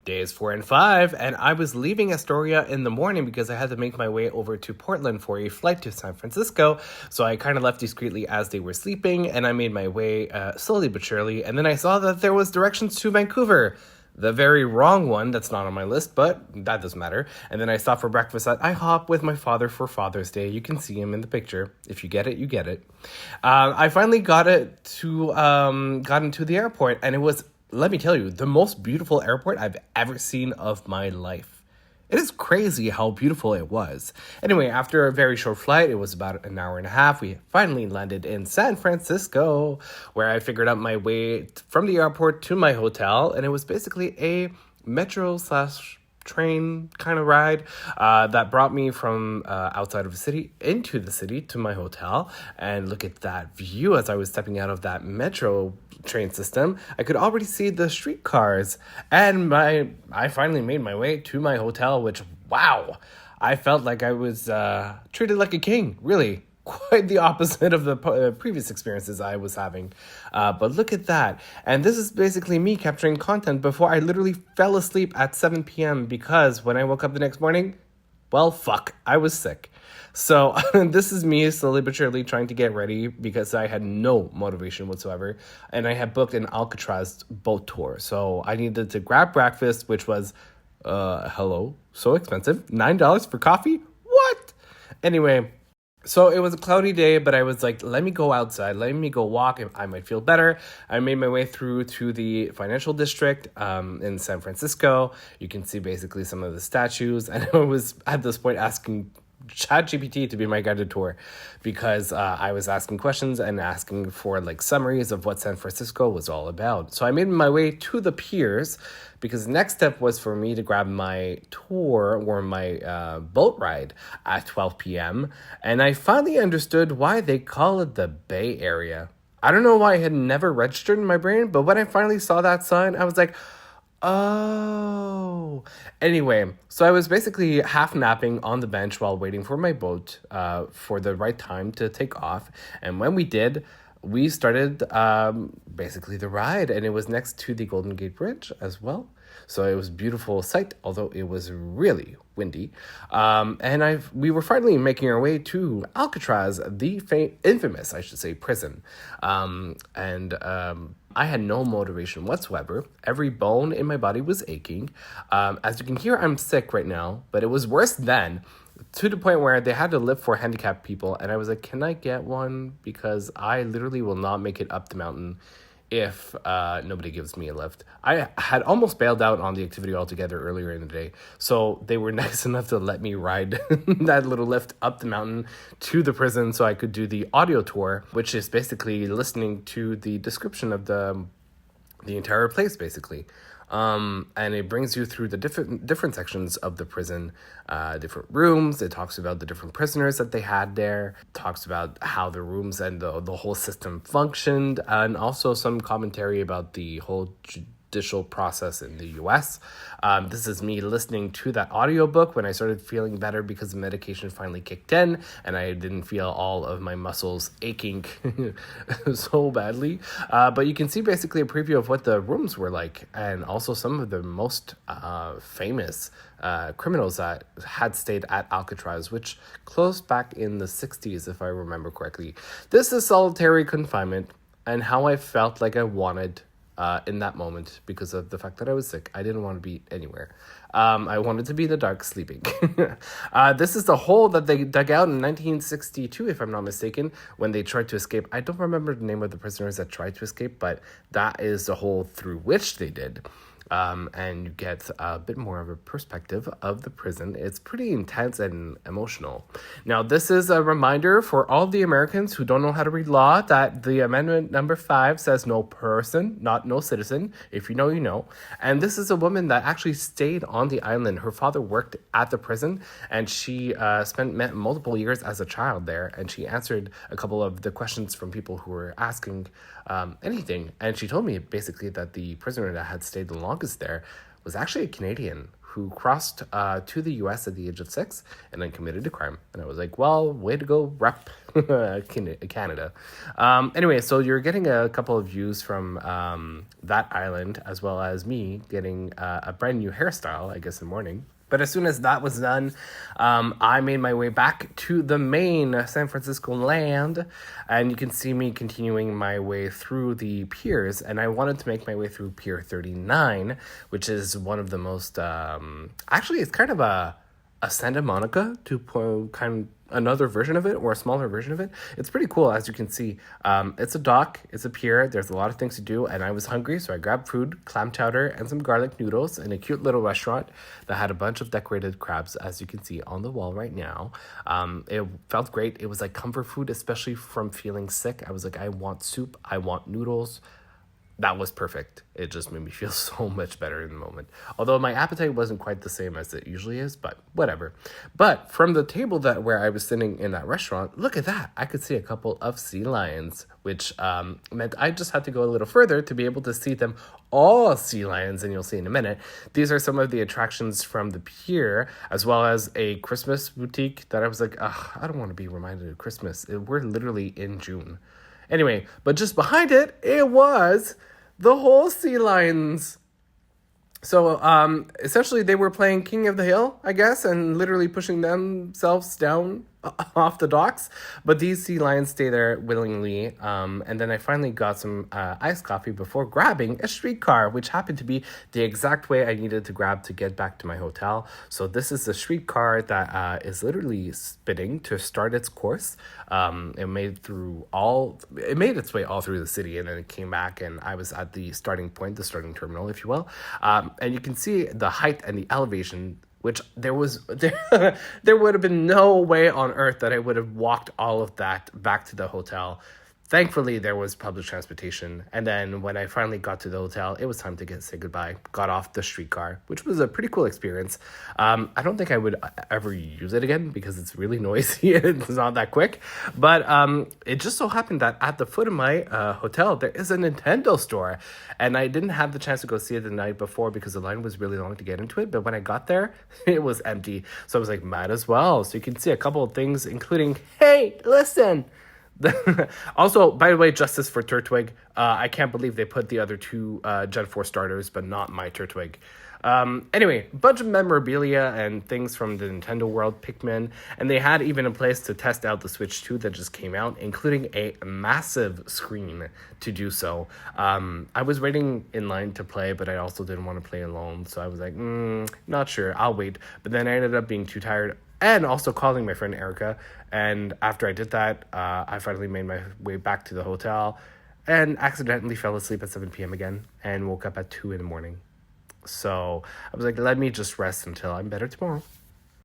Days 4 and 5, and I was leaving Astoria in the morning because I had to make my way over to Portland for a flight to San Francisco. So I kind of left discreetly as they were sleeping, and I made my way slowly but surely. And then I saw that there was directions to Vancouver. The very wrong one that's not on my list, but that doesn't matter. And then I stopped for breakfast at IHOP with my father for Father's Day. You can see him in the picture. If you get it, you get it. I finally got into the airport, and it was, let me tell you, the most beautiful airport I've ever seen of my life. It is crazy how beautiful it was. Anyway, after a very short flight, it was about an hour and a half, we finally landed in San Francisco, where I figured out my way from the airport to my hotel, and it was basically a metro/train kind of ride that brought me from outside of the city into the city to my hotel. And look at that view. As I was stepping out of that metro train system, I could already see the streetcars, and I finally made my way to my hotel, which, wow, I felt like I was treated like a king, really. Quite the opposite of the previous experiences I was having. But look at that. And this is basically me capturing content before I literally fell asleep at 7 p.m. because when I woke up the next morning, well, fuck, I was sick. So this is me slowly but surely trying to get ready because I had no motivation whatsoever. And I had booked an Alcatraz boat tour. So I needed to grab breakfast, which was, so expensive. $9 for coffee? What? Anyway, so it was a cloudy day, but I was like, let me go outside. Let me go walk. I might feel better. I made my way through to the financial district in San Francisco. You can see basically some of the statues. And I was at this point asking ChatGPT to be my guided tour because I was asking questions and asking for like summaries of what San Francisco was all about. So I made my way to the piers because the next step was for me to grab my tour or my boat ride at 12 p.m. And I finally understood why they call it the Bay Area. I don't know why it had never registered in my brain, but when I finally saw that sign, I was like, oh. Anyway, so I was basically half napping on the bench while waiting for my boat for the right time to take off. And when we did, we started basically the ride, and it was next to the Golden Gate Bridge as well. So it was a beautiful sight, although it was really windy. And we were finally making our way to Alcatraz, the infamous, I should say, prison. I had no motivation whatsoever. Every bone in my body was aching. As you can hear, I'm sick right now, but it was worse then, to the point where they had a lift for handicapped people. And I was like, can I get one? Because I literally will not make it up the mountain if nobody gives me a lift. I had almost bailed out on the activity altogether earlier in the day. So they were nice enough to let me ride that little lift up the mountain to the prison so I could do the audio tour, which is basically listening to the description of the entire place, basically. And it brings you through the different sections of the prison, different rooms. It talks about the different prisoners that they had there. It talks about how the rooms and the whole system functioned, and also some commentary about the whole judicial process in the U.S. This is me listening to that audiobook when I started feeling better because the medication finally kicked in and I didn't feel all of my muscles aching so badly. But you can see basically a preview of what the rooms were like, and also some of the most famous criminals that had stayed at Alcatraz, which closed back in the 60s, if I remember correctly. This is solitary confinement and how I felt like I wanted in that moment because of the fact that I was sick. I didn't want to be anywhere. I wanted to be in the dark sleeping. This is the hole that they dug out in 1962, if I'm not mistaken, when they tried to escape. I don't remember the name of the prisoners that tried to escape, but that is the hole through which they did. And you get a bit more of a perspective of the prison. It's pretty intense and emotional. Now, this is a reminder for all the Americans who don't know how to read law that the amendment number 5 says no person, not no citizen. If you know, you know. And this is a woman that actually stayed on the island. Her father worked at the prison, and she spent multiple years as a child there, and she answered a couple of the questions from people who were asking anything. And she told me basically that the prisoner that had stayed the longest there was actually a Canadian who crossed to the US at the age of 6 and then committed a crime. And I was like, well, way to go, rep Canada. Anyway, so you're getting a couple of views from that island, as well as me getting a brand new hairstyle, I guess, in the morning. But as soon as that was done, I made my way back to the main San Francisco land, and you can see me continuing my way through the piers, and I wanted to make my way through Pier 39, which is one of the most, actually, it's kind of a Santa Monica kind of another version of it, or a smaller version of it. It's pretty cool, as you can see. It's a dock, it's a pier, there's a lot of things to do, and I was hungry, so I grabbed food, clam chowder, and some garlic noodles in a cute little restaurant that had a bunch of decorated crabs, as you can see on the wall right now. It felt great. It was like comfort food, especially from feeling sick. I was like, I want soup, I want noodles. That was perfect. It just made me feel so much better in the moment. Although my appetite wasn't quite the same as it usually is, but whatever. But from the table where I was sitting in that restaurant, look at that. I could see a couple of sea lions, which meant I just had to go a little further to be able to see them all sea lions, and you'll see in a minute. These are some of the attractions from the pier, as well as a Christmas boutique that I was like, I don't want to be reminded of Christmas. We're literally in June. Anyway, but just behind it, it was the whole sea lions. So essentially they were playing King of the Hill, I guess, and literally pushing themselves down off the docks. But these sea lions stay there willingly. And then I finally got some iced coffee before grabbing a streetcar, which happened to be the exact way I needed to grab to get back to my hotel. So this is the streetcar that is literally spinning to start its course. It made its way all through the city, and then it came back, and I was at the starting point, the starting terminal, if you will. And you can see the height and the elevation, which there would have been no way on earth that I would have walked all of that back to the hotel. Thankfully, there was public transportation. And then when I finally got to the hotel, it was time to say goodbye. Got off the streetcar, which was a pretty cool experience. I don't think I would ever use it again because it's really noisy and it's not that quick. But it just so happened that at the foot of my hotel, there is a Nintendo store. And I didn't have the chance to go see it the night before because the line was really long to get into it. But when I got there, it was empty. So I was like, might as well. So you can see a couple of things, including, hey, listen. Also, by the way, justice for Turtwig. I can't believe they put the other two Gen 4 starters, but not my Turtwig. Anyway, a bunch of memorabilia and things from the Nintendo world, Pikmin, and they had even a place to test out the Switch 2 that just came out, including a massive screen to do so. I was waiting in line to play, but I also didn't want to play alone, so I was like, not sure, I'll wait. But then I ended up being too tired, and also calling my friend Erica, and after I did that, I finally made my way back to the hotel, and accidentally fell asleep at 7 p.m. again, and woke up at 2 in the morning. So I was like, let me just rest until I'm better tomorrow.